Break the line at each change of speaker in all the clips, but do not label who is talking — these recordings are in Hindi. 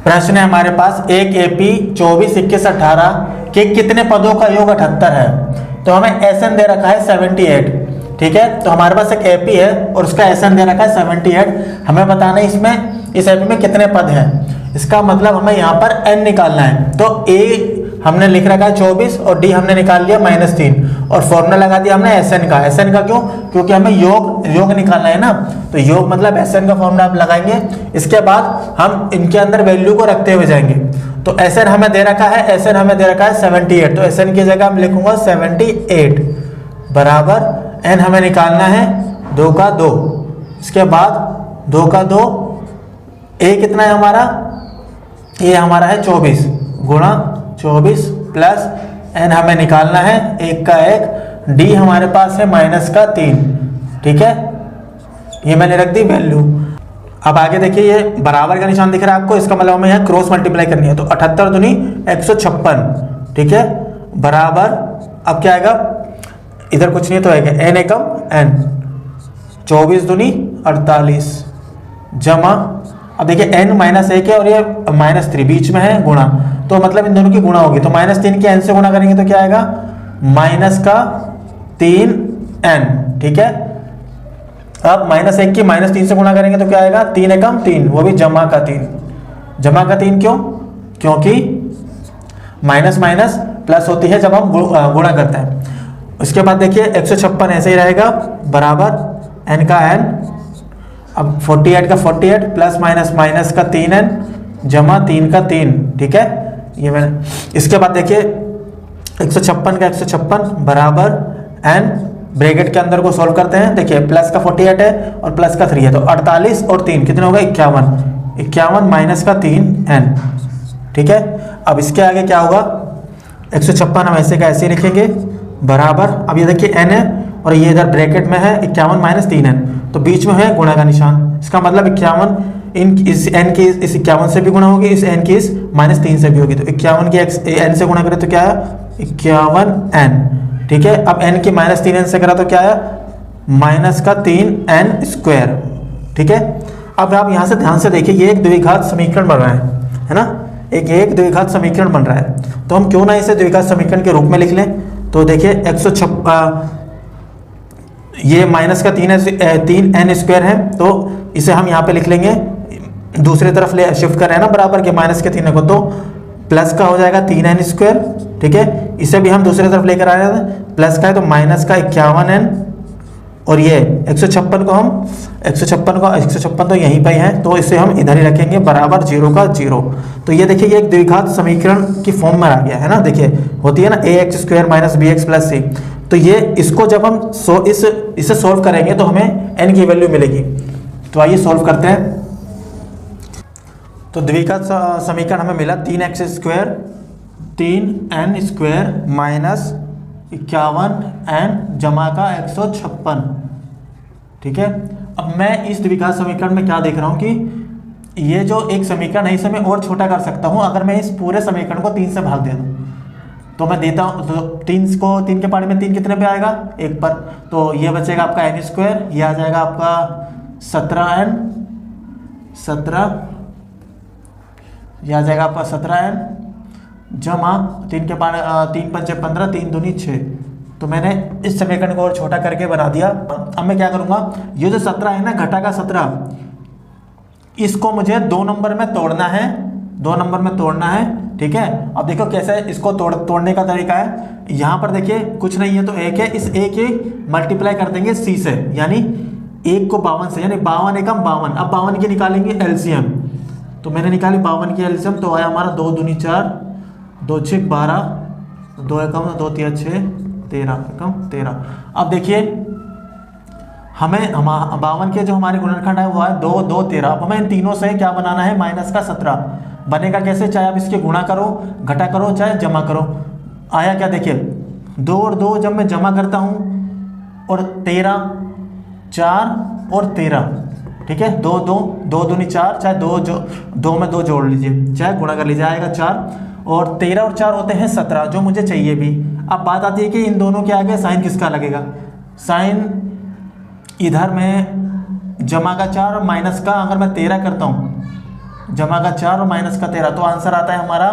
प्रश्न है हमारे पास, एक एपी 24, 21, 18 के कितने पदों का योग 78 है। तो हमें एसएन दे रखा है 78, ठीक है। तो हमारे पास एक एपी है और उसका एसएन दे रखा है 78। हमें बताना है इसमें, इस एपी में कितने पद हैं। इसका मतलब हमें यहाँ पर एन निकालना है। तो ए हमने लिख रखा है 24 और डी हमने निकाल लिया -3 और फॉर्मूला लगा दिया हमने एसएन का। एसएन का क्यों? क्योंकि हमें योग निकालना है ना, तो योग मतलब एसएन का फॉर्मूला आप लगाएंगे। इसके बाद हम इनके अंदर वैल्यू को रखते हुए जाएंगे। तो एसएन हमें दे रखा है, एसएन हमें दे रखा है 78, तो एसएन की जगह हम लिखूंगा 78 बराबर एन हमें निकालना है 2 का 2। इसके बाद 2 का 2, ए कितना है हमारा, ये हमारा है 24 गुणा 24 प्लस एन हमें निकालना है 1 का 1, डी हमारे पास है -3, ठीक है। ये मैंने रख दी वैल्यू। अब आगे देखिए, ये बराबर का निशान दिख रहा है आपको, इसका मतलब हमें यहाँ क्रॉस मल्टीप्लाई करनी है। तो 78 दूनी 156, ठीक है, बराबर अब क्या आएगा, इधर कुछ नहीं है तो आएगा एन एकम एन, 24 दूनी 48 जमा, अब देखिए n -1 है और ये -3 बीच में है, गुणा, तो मतलब इन दोनों की गुणा होगी। तो -3 के n से गुणा करेंगे तो क्या आएगा, -3n, ठीक है। अब -1 की -3 से गुणा करेंगे तो क्या आएगा, 3 एकम 3, वो भी जमा का 3। जमा का 3 क्यों? क्योंकि माइनस माइनस प्लस होती है जब हम गुणा करते हैं। उसके बाद देखिए 156 ऐसे ही रहेगा बराबर n का n, अब 48 का 48 प्लस माइनस का 3n जमा 3 का 3, ठीक है। ये मैंने, इसके बाद देखिए 156 का 156 बराबर n, ब्रैकेट के अंदर को सॉल्व करते हैं। देखिए प्लस का 48 है और प्लस का 3 है, तो 48 और 3 कितने होगा, 51 माइनस का 3n, ठीक है। अब इसके आगे क्या होगा, 156 हम ऐसे का ऐसे ही लिखेंगे बराबर, अब ये देखिए n है और ये इधर ब्रैकेट में है 51 - 3n, तो बीच में है गुणा का निशान। इसका मतलब 51 इस n की इस 51 से भी गुणा होगी, इस n की इस -3 से भी होगी। तो 51 की n से गुणा करें तो क्या है, 51n, ठीक है। अब n की -3n से करा तो क्या है, -3n², ठीक है। अब आप यहाँ से ध्यान से देखिए, ये एक द्विघात समीकरण बन रहा है ना, एक द्विघात समीकरण बन रहा है। तो हम क्यों ना इसे द्विघात समीकरण के रूप में लिख लें। तो देखिए 156, ये माइनस का 3n² है, तो इसे हम यहाँ पे लिख लेंगे, दूसरी तरफ ले शिफ्ट कर रहे हैं ना बराबर के माइनस के 3 को, तो प्लस का हो जाएगा 3n², ठीक है। इसे भी हम दूसरी तरफ लेकर आ रहे हैं, प्लस का है तो माइनस का 51n, और ये 156 को हम 156 तो यहीं पर है, तो इसे हम इधर ही रखेंगे बराबर 0 का 0। तो ये देखिए, ये एक द्विघात समीकरण की फॉर्म में आ गया है ना। देखिए होती है ना ax² - bx + c, तो ये इसको जब हम इसे सॉल्व करेंगे तो हमें n की वैल्यू मिलेगी। तो आइए सॉल्व करते हैं। तो द्विघात समीकरण हमें मिला 3n² - 51n जमा का 156, ठीक है। अब मैं इस द्विघात समीकरण में क्या देख रहा हूँ कि ये जो एक समीकरण है इसे मैं और छोटा कर सकता हूँ। अगर मैं इस पूरे समीकरण को 3 से भाग दे दूँ तो मैं देता हूँ, तो 3 के पानी में 3 कितने पे आएगा, 1 पर, तो ये बचेगा आपका n², ये आ जाएगा आपका 17n, ये आ जाएगा आपका 17n जमा 3 के पानी 3 × 5 = 15, 3 दूनी 6। तो मैंने इस समीकरण को और छोटा करके बना दिया। अब मैं क्या करूँगा, ये जो 17 है ना, घटा का 17, इसको मुझे 2 नंबर में तोड़ना है, 2 नंबर में तोड़ना है, ठीक है। अब देखो कैसे इसको तोड़ने का तरीका है। यहाँ पर देखिए कुछ नहीं है तो 1 है, इस 1 की मल्टीप्लाई कर देंगे c से, यानी 1 को 52 से, यानी 52 एकम 52। अब 52 की निकालेंगे एलसीएम, तो मैंने निकाली 52 की एलसीएम, तो आया हमारा 2 दूनी 4, 2 × 6 = 12, 2 एकम 2 × 3 = 6, 13 एकम 13। अब देखिए हमें 52 के जो हमारे गुणनखंड है वो है 2, 2, 13। अब हमें इन तीनों से क्या बनाना है, -17 बनेगा कैसे, चाहे आप इसके गुणा करो, घटा करो, चाहे जमा करो। आया क्या, देखिए 2 और 2 जब मैं जमा करता हूँ और 13, 4 और 13, ठीक है, 2 दूनी 4, चाहे 2 में 2 जोड़ लीजिए, चाहे गुणा कर लीजिए, आएगा 4, और 13 और 4 होते हैं 17, जो मुझे चाहिए भी। अब बात आती है कि इन दोनों के आगे साइन किसका लगेगा। साइन इधर में जमा का 4 और माइनस का, अगर मैं 13 करता हूँ जमा का 4 और माइनस का 13, तो आंसर आता है हमारा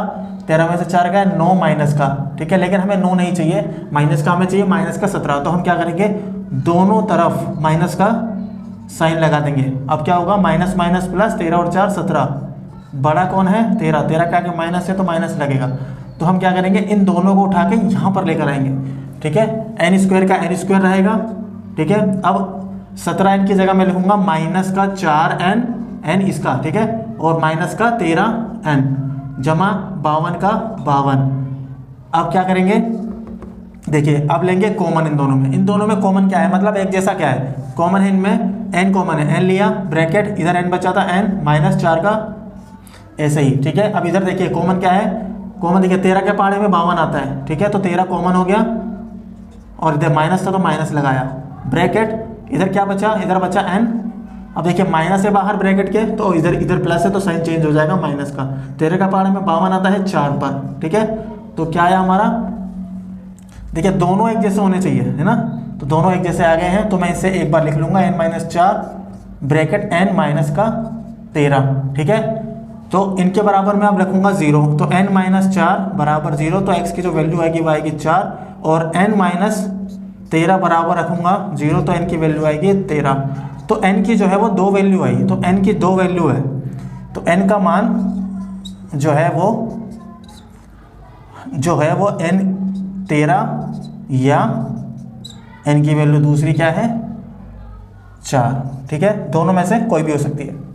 13 में से 4 का है 9 माइनस का, ठीक है। लेकिन हमें 9 नहीं चाहिए, माइनस का हमें चाहिए माइनस का 17। तो हम क्या करेंगे, दोनों तरफ माइनस का साइन लगा देंगे। अब क्या होगा, माइनस माइनस प्लस, 13 और 4 17, बड़ा कौन है 13, 13 का आगे माइनस है तो माइनस लगेगा। तो हम क्या करेंगे, इन दोनों को उठा के यहाँ पर लेकर आएंगे, ठीक है। एन स्क्वायर का एन स्क्वायर रहेगा, ठीक है। अब 17n की जगह मैं लिखूंगा माइनस का 4n, n इसका, ठीक है, और माइनस का 13n जमा 52 का 52। अब क्या करेंगे, देखिए अब लेंगे कॉमन इन दोनों में कॉमन क्या है, मतलब एक जैसा क्या है, कॉमन है इनमें, n कॉमन है, n लिया ब्रैकेट, इधर n बचा था n माइनस 4 का, ऐसे ही, ठीक है। अब इधर देखिए कॉमन क्या है, कॉमन देखिए 13 के पहाड़े में 52 आता है, ठीक है, तो 13 कॉमन हो गया, और इधर माइनस था तो माइनस लगाया, ब्रैकेट, इधर क्या बचा, इधर बचा n। अब देखिए माइनस है बाहर ब्रैकेट के, तो इधर प्लस है तो साइन चेंज हो जाएगा माइनस का। 13 का पहाड़े में 52 आता है 4 पर, ठीक है। तो क्या है हमारा, देखिए दोनों एक जैसे होने चाहिए, है ना, तो दोनों एक जैसे आ गए हैं, तो मैं इसे एक बार लिख लूंगा n minus 4 bracket n minus का 13, ठीक है। तो इनके बराबर में अब रखूंगा 0, तो n माइनस 4 बराबर 0, तो x की जो वैल्यू आएगी वो आएगी 4, और n माइनस 13 बराबर रखूंगा 0, तो n की वैल्यू आएगी 13। तो n की जो है वो 2 वैल्यू आई, तो n की 2 वैल्यू है, तो n का मान जो है वो n 13 या n की वैल्यू दूसरी क्या है 4, ठीक है, दोनों में से कोई भी हो सकती है।